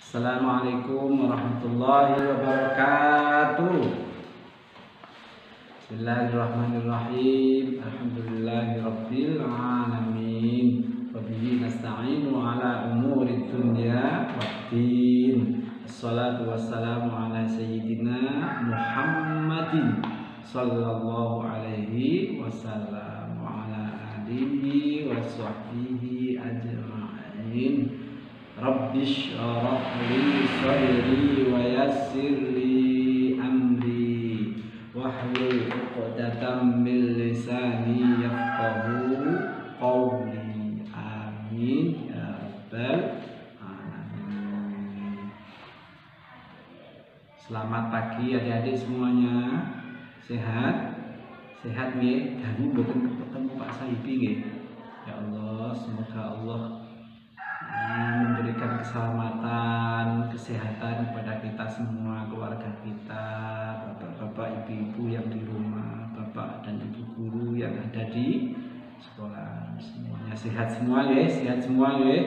Assalamualaikum warahmatullahi wabarakatuh. Bismillahirrahmanirrahim. Alhamdulillahirabbil alamin. Wabihi nasta'inu ala umuri dunya waddin. Assalatu wassalamu ala sayyidina Muhammadin sallallahu alaihi wasallam wa ala alihi wa sahbihi ajma'in. Rabbi shrah li sadri wa yassir li amri wahlul 'uqdatam min lisani yafqahu qawli. Amin ya rabbal alamin. Selamat pagi adik-adik semuanya. Sehat? Sehat nggih? Dangu mboten ketemu Pak Sahibi nggih. Ya Allah, semoga Allah memberikan keselamatan, kesehatan kepada kita semua, keluarga kita, bapak-bapak, ibu-ibu yang di rumah, bapak dan ibu guru yang ada di sekolah, semuanya sehat semua ya, sehat semua ya.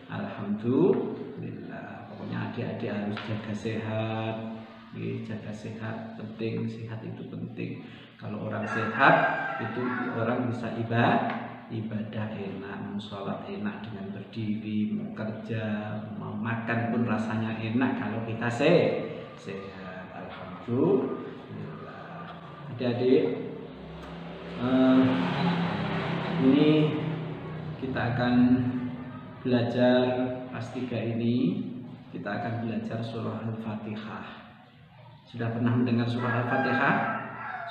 Alhamdulillah. Pokoknya adik-adik harus jaga sehat, ya, jaga sehat penting, sehat itu penting. Kalau orang sehat itu orang bisa ibadah enak, sholat enak dengan berdiri, mau kerja, mau makan pun rasanya enak kalau kita sehat. Alhamdulillah. Adik-adik, ini kita akan belajar kelas 3 ini. Kita akan belajar surah Al-Fatihah. Sudah pernah mendengar surah Al-Fatihah?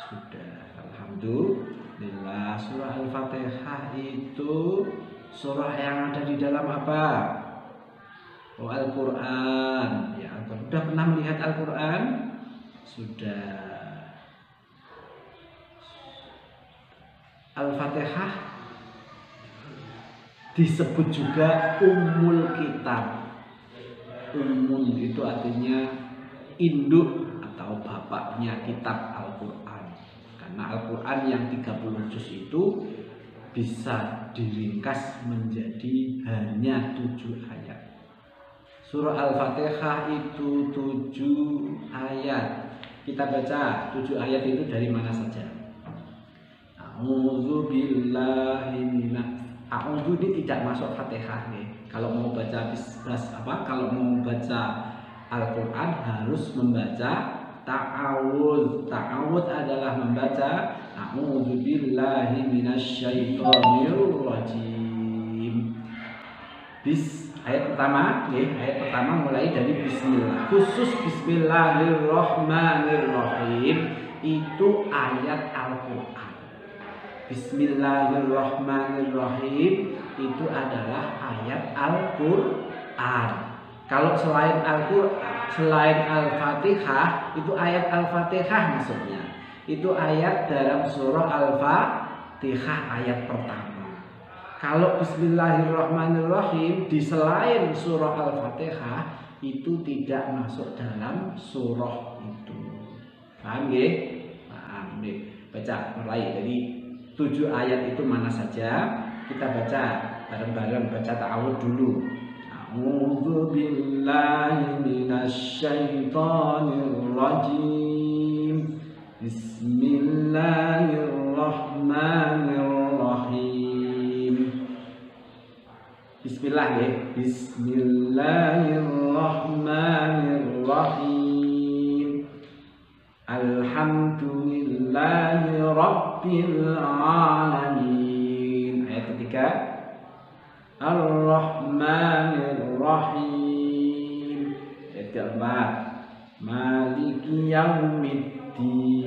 Sudah. Alhamdulillah. Surah Al-Fatihah itu surah yang ada di dalam apa? Oh, Al-Quran. Ya, sudah pernah melihat Al-Quran? Sudah. Al-Fatihah disebut juga Ummul Kitab. Ummul itu artinya induk atau bapaknya kitab Al-Quran. Karena Al-Quran yang 30 juz itu bisa diringkas menjadi hanya 7 ayat. Surah Al-Fatihah itu 7 ayat. Kita baca 7 ayat itu dari mana saja. A'udzu ini tidak masuk Fatihah nih. Kalau mau baca kalau mau baca Al-Quran harus membaca ta'awudz. Ta'awudz adalah membaca a'udzu billahi minasyaitonir rajim. Ayat pertama, ayat pertama mulai dari bismillah. Khusus bismillahirrahmanirrahim itu ayat Al-Qur'an. Bismillahirrahmanirrahim itu adalah ayat Al-Qur'an. Kalau selain Al-Qur'an, selain Al-Fatihah, itu ayat Al-Fatihah maksudnya. Itu ayat dalam surah Al-Fatihah ayat pertama. Kalau Bismillahirrahmanirrahim di selain surah Al-Fatihah itu tidak masuk dalam surah itu. Paham ya? Paham ya? Baca mulai dari 7 ayat itu mana saja. Kita baca bareng-bareng, baca ta'awudz dulu. A'udzu billahi minasyaitonir rajim. Bismillahirrahmanirrahim. Bismillah ya. Bismillahirrahmanirrahim. Alhamdulillahi rabbil alamin. Ayat ketiga. Ar-Rahmanir-Rahim. Ayat keempat. Maliki yaumiddin.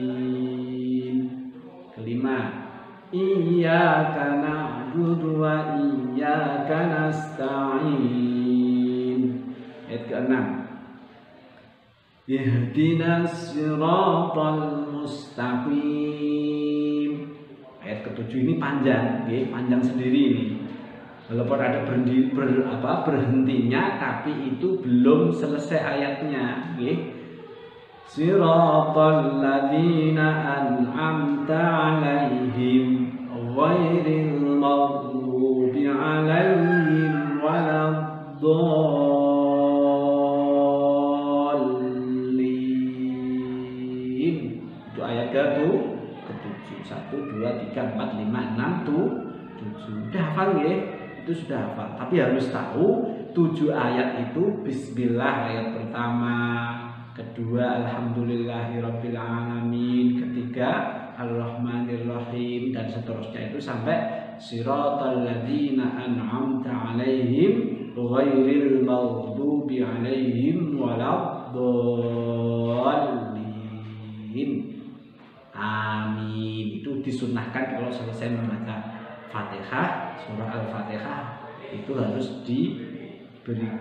Kelima. Iyyaka na'budu wa iyyaka nasta'in. Ayat keenam. Ihdinas siratal mustaqim. Ayat ketujuh ini panjang, panjang sendiri ini. Walaupun ada berhentinya, tapi itu belum selesai ayatnya. Siratal ladzina an'amta 'alaihim ghairil maghdubi 'alaihim waladdallin. 1, 2, 3, 4, 5, 6, 7. Sudah hafal ya? Itu sudah hafal. Tapi harus tahu 7 ayat itu bismillah ayat pertama, kedua alhamdulillahirabbil alamin, ketiga ar-rahmanirrahim, dan seterusnya itu sampai siratal ladzina an'amta 'alaihim ghairil maghdubi 'alaihim waladdallin. Amin. Itu disunahkan kalau selesai membaca Fatihah, surah Al-Fatihah itu harus didoai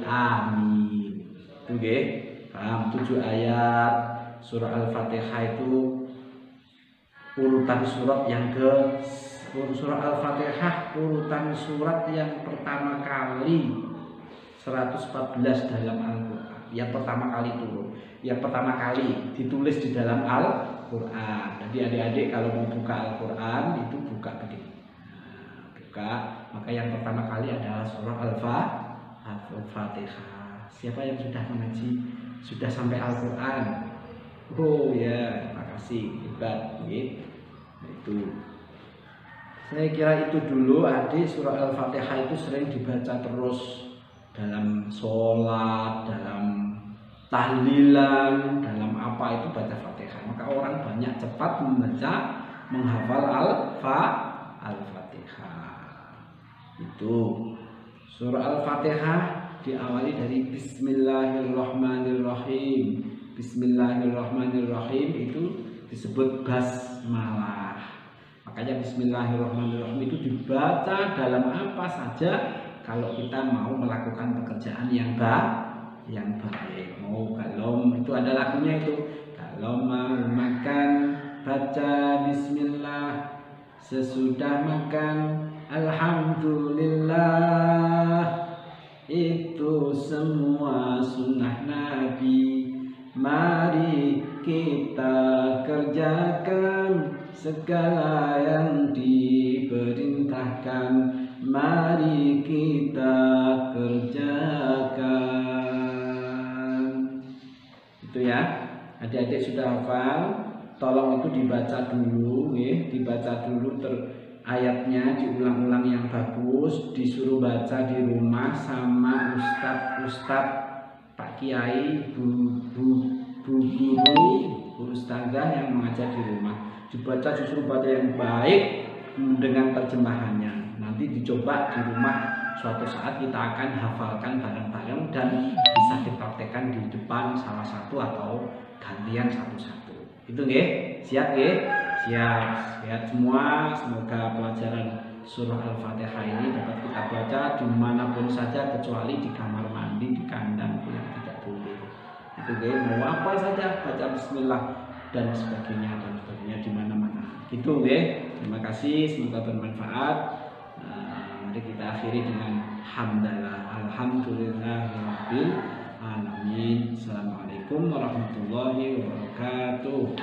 amin. Itu nggih. Paham? 7 ayat surah Al-Fatihah itu urutan surat yang surah Al-Fatihah urutan surat yang pertama kali 114 dalam Al-Qur'an. Yang pertama kali turun, yang pertama kali ditulis di dalam Al-Qur'an. Jadi adik-adik kalau mau buka Al-Qur'an itu buka begini. Buka, maka yang pertama kali adalah surah Al-Fatihah. Siapa yang sudah mengaji, sudah sampai Al-Qur'an? Oh ya, terima kasih. Hebat, itu. Saya kira itu dulu adik. Surah Al-Fatihah itu sering dibaca terus dalam sholat, dalam tahlilan, dalam apa itu baca Fatihah. Maka orang banyak cepat membaca, menghafal Al-Fatihah. Itu surah Al-Fatihah diawali dari Bismillahirrahmanirrahim. Bismillahirrahmanirrahim itu disebut basmalah. Makanya Bismillahirrahmanirrahim itu dibaca dalam apa saja kalau kita mau melakukan pekerjaan yang baik. Mau kalau itu ada lagunya itu, kalau mau makan baca bismillah, sesudah makan alhamdulillah. Itu semua sunnah Nabi. Mari kita kerjakan segala yang diperintahkan. Mari kita kerjakan. Itu ya. Adik-adik sudah hafal? Tolong itu dibaca dulu, dibaca dulu ayatnya, diulang-ulang yang bagus, disuruh baca di rumah sama ustadz, Pak Kiai, bu guru, bu ustazah yang mengajar di rumah. Dibaca, disuruh baca yang baik dengan terjemahannya. Nanti dicoba di rumah, suatu saat kita akan hafalkan bareng-bareng dan bisa dipraktekkan di depan salah satu atau gantian satu-satu. Itu nggih? Siap nggih? Siap. Sehat semua. Semoga pelajaran surah Al-Fatihah ini dapat kita baca dimanapun saja, kecuali di kamar mandi, di kandang yang tidak boleh. Itu nggih, mau apa saja baca bismillah dan sebagainya di mana-mana. Gitu nggih. Terima kasih, semoga bermanfaat. Mari kita akhiri dengan alhamdulillahirabbil alamin. Assalamualaikum warahmatullahi wabarakatuh.